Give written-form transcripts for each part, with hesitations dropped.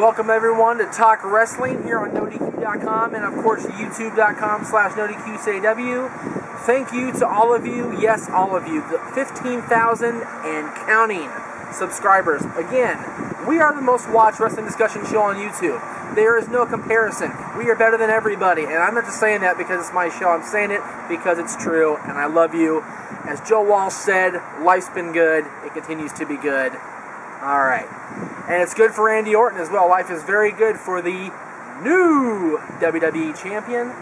welcome everyone to Talk Wrestling here on NoDQ.com and of course YouTube.com/NoDQCAW. Thank you to all of you, yes, all of you, the 15,000 and counting subscribers. Again, we are the most watched wrestling discussion show on YouTube. There is no comparison. We are better than everybody, and I'm not just saying that because it's my show. I'm saying it because it's true, and I love you. As Joe Walsh said, life's been good. It continues to be good. All right. And it's good for Randy Orton as well. Life is very good for the new WWE Champion.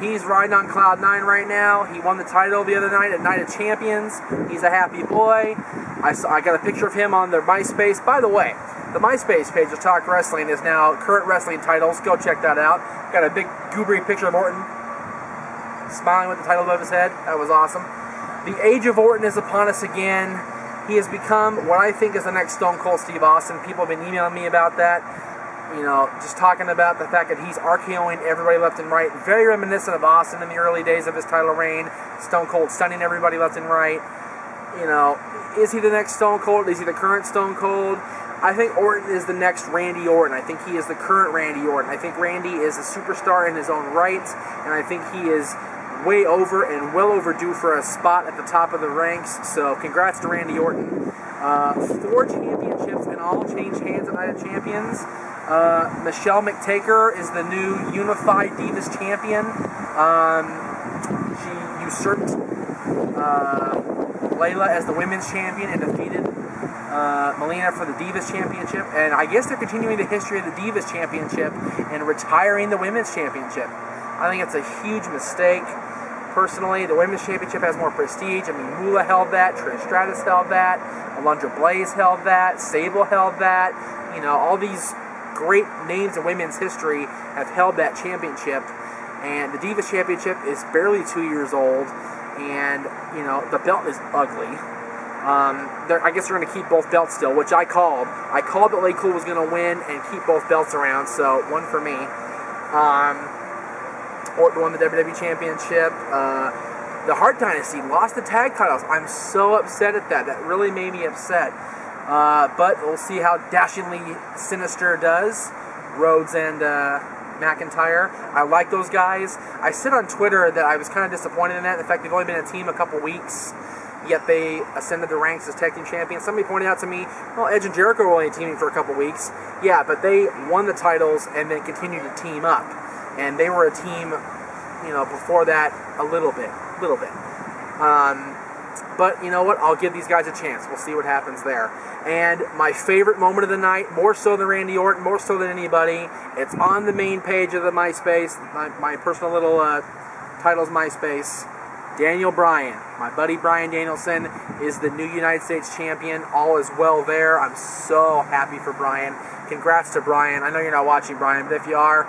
He's riding on Cloud 9 right now. He won the title the other night at Night of Champions. He's a happy boy. I got a picture of him on their MySpace. By the way, the MySpace page of Talk Wrestling is now Current Wrestling Titles. Go check that out. Got a big goobery picture of Orton smiling with the title above his head. That was awesome. The age of Orton is upon us again. He has become what I think is the next Stone Cold Steve Austin. People have been emailing me about that. You know, just talking about the fact that he's RKOing everybody left and right. Very reminiscent of Austin in the early days of his title reign. Stone Cold stunning everybody left and right. You know, is he the next Stone Cold? Is he the current Stone Cold? I think Orton is the next Randy Orton. I think he is the current Randy Orton. I think Randy is a superstar in his own right, and I think he is way over and well overdue for a spot at the top of the ranks. So congrats to Randy Orton. 4 championships and all changed hands at Night of Champions. Michelle McTaker is the new Unified Divas Champion. She usurped Layla as the Women's Champion and defeated Melina for the Divas Championship. And I guess they're continuing the history of the Divas Championship and retiring the Women's Championship. I think it's a huge mistake. Personally, the Women's Championship has more prestige. I mean, Moolah held that, Trish Stratus held that, Alundra Blaze held that, Sable held that. You know, all these great names in women's history have held that championship. And the Divas Championship is barely 2 years old. And, you know, the belt is ugly. I guess they're going to keep both belts still, which I called. I called that Lay Cool was going to win and keep both belts around, so one for me. Orton won the WWE Championship. The Hart Dynasty lost the tag titles. I'm so upset at that. That really made me upset. But we'll see how dashingly Sinister does. Rhodes and McIntyre. I like those guys. I said on Twitter that I was kind of disappointed in that. In fact, they've only been a team a couple weeks, yet they ascended the ranks as tag team champions. Somebody pointed out to me, well, Edge and Jericho were only teaming for a couple weeks. Yeah, but they won the titles and then continued to team up. And they were a team, you know, before that a little bit. But you know what? I'll give these guys a chance. We'll see what happens there. And my favorite moment of the night, more so than Randy Orton, more so than anybody, it's on the main page of the MySpace, my personal little titles MySpace. Daniel Bryan, my buddy Bryan Danielson, is the new United States Champion. All is well there. I'm so happy for Bryan. Congrats to Bryan. I know you're not watching, Bryan, but if you are,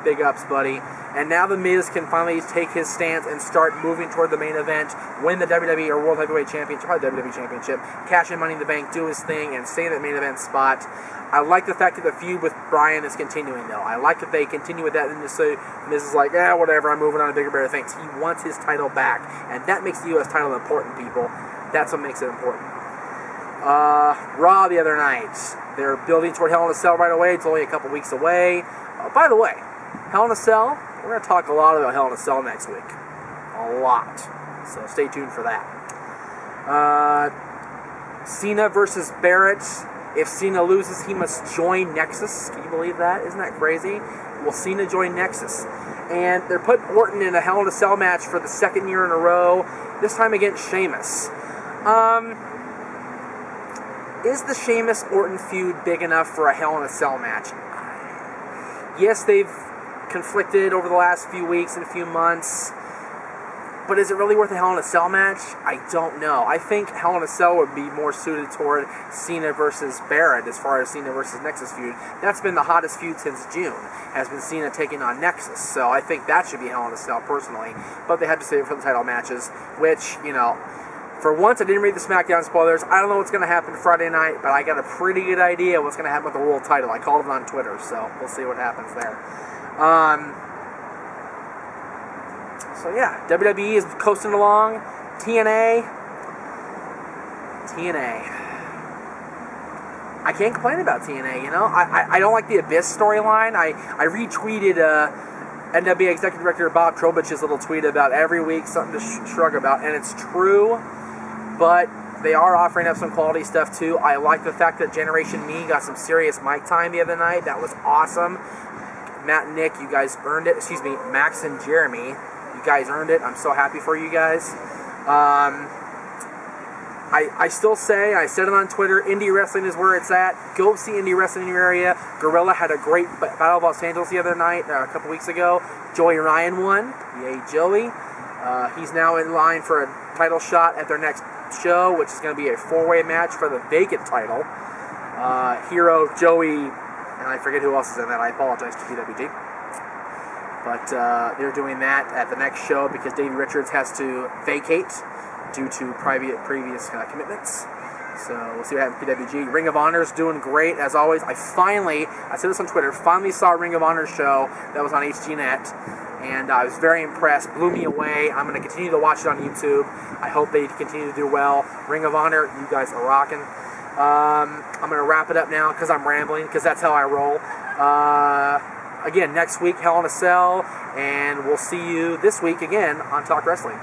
big ups, buddy. And now The Miz can finally take his stance and start moving toward the main event, win the WWE or World Heavyweight Championship, probably WWE Championship, cash in Money in the Bank, do his thing, and stay in that main event spot. I like the fact that the feud with Bryan is continuing, though. I like that they continue with that and just say, Miz is like, whatever, I'm moving on to bigger, better things. He wants his title back, and that makes the U.S. title important, people. That's what makes it important. Raw the other night. They're building toward Hell in a Cell right away. It's only a couple weeks away. By the way, Hell in a Cell, we're going to talk a lot about Hell in a Cell next week. A lot. So stay tuned for that. Cena versus Barrett. If Cena loses, he must join Nexus. Can you believe that? Isn't that crazy? Will Cena join Nexus? And they're putting Orton in a Hell in a Cell match for the second year in a row. This time against Sheamus. Is the Sheamus-Orton feud big enough for a Hell in a Cell match? Yes, they've conflicted over the last few weeks and a few months, but is it really worth a Hell in a Cell match? I don't know. I think Hell in a Cell would be more suited toward Cena versus Barrett as far as Cena versus Nexus feud. That's been the hottest feud since June, has been Cena taking on Nexus, so I think that should be Hell in a Cell personally, but they had to save it for the title matches, which, you know, for once I didn't read the SmackDown spoilers. I don't know what's going to happen Friday night, but I got a pretty good idea what's going to happen with the world title. I called it on Twitter, so we'll see what happens there. So yeah, WWE is coasting along. TNA. I can't complain about TNA, you know. I don't like the Abyss storyline. I retweeted NWA Executive Director Bob Trobich's little tweet about every week something to shrug about, and it's true, but they are offering up some quality stuff too. I like the fact that Generation Me got some serious mic time the other night. That was awesome. Matt and Nick, you guys earned it. Excuse me, Max and Jeremy, you guys earned it. I'm so happy for you guys. I still say, I said it on Twitter, indie wrestling is where it's at. Go see indie wrestling in your area. Gorilla had a great Battle of Los Angeles the other night, a couple weeks ago. Joey Ryan won. Yay, Joey. He's now in line for a title shot at their next show, which is going to be a four-way match for the vacant title. Hero, Joey, and I forget who else is in that. I apologize to PWG. But they're doing that at the next show because Davey Richards has to vacate due to previous commitments. So we'll see what happens with PWG. Ring of Honor's doing great, as always. I said this on Twitter, finally saw a Ring of Honor show that was on HGNet, and I was very impressed. Blew me away. I'm going to continue to watch it on YouTube. I hope they continue to do well. Ring of Honor, you guys are rocking. I'm going to wrap it up now because I'm rambling, because that's how I roll. Again, next week, Hell in a Cell, and we'll see you this week again on Talk Wrestling.